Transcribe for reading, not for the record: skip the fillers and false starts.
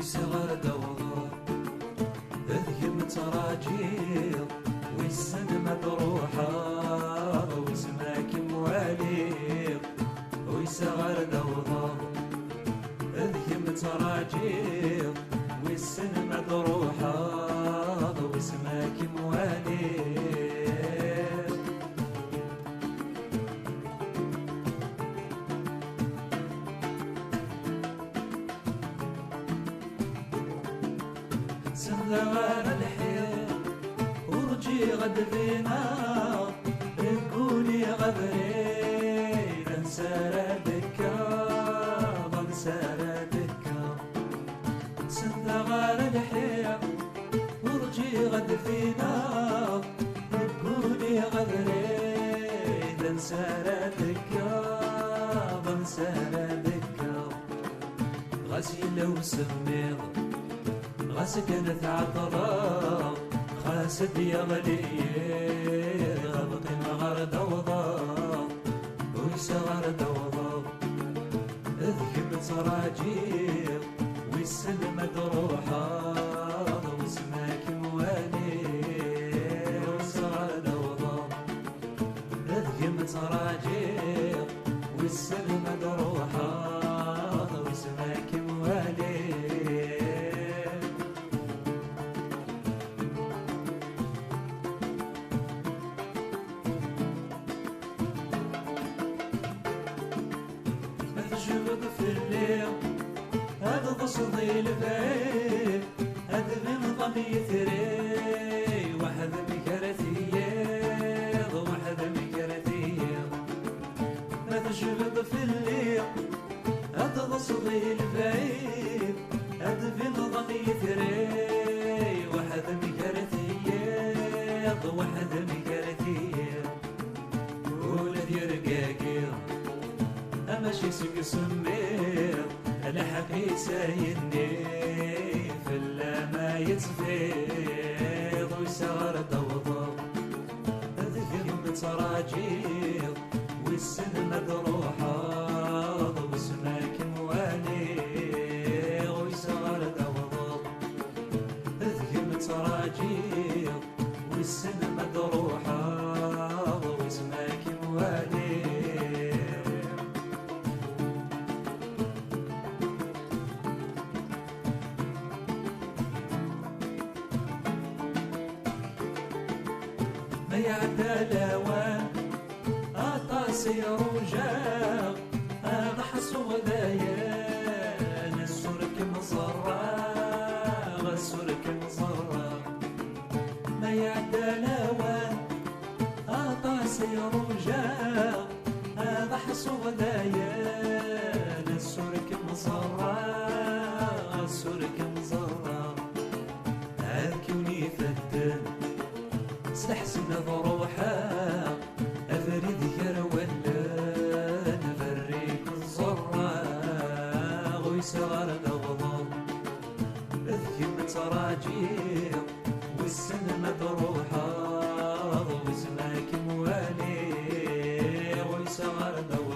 ويصغر دور ذي متراجيل والسن مدروحة واسمك مواليق ويصغر دور ذي متراجيل والسن مدروحة واسمك مواليق سهر الحيل ورجي غد فينا نقولي غبري نسردك نسردك سهر الحيل ورجي غد فينا نقولي غبري نسردك نسردك غسيل وسمير غسكنت عطرة خاسد يا غلي غبطي مغار دوضة ويصغر دوضة اذكب صراجيل والسن مدروحة واسمك موالي ويصغر دوضة اذكب صراجيل والسن مدروحة واسمك موالي جبد في الليل هذا تصدي البيت هذا من ضمي يثري واحد مكرثيه واحد مكرثيه هذا جبد في الليل هذا تصدي البيت هذا من ضمي يثري واحد مكرثيه واحد مكرثيه ولد يرقاقي ماشي سق سمير الحقي سايني فلا ما يتفيض ويصغر دوضة ذكر متراجيل والسن مدروحة واسمك موالي ويصغر دوضة ذكر متراجيل والسن مدروحة واسمك موالي ما يعدى الاوان اطاسي رجاق هذا حصو ذايان السرك مصرق السرك مصرق ما يعدى الاوان اطاسي رجاق هذا حصو ذايان السرك مصرق السرك مصرق هاكوني فتن استحسن ضروحا أفريد كرولا نفريك الزراغ ويصغر دوضة اذكي متراجيل والسن مدروحة واسمك موالي ويصغر دوضة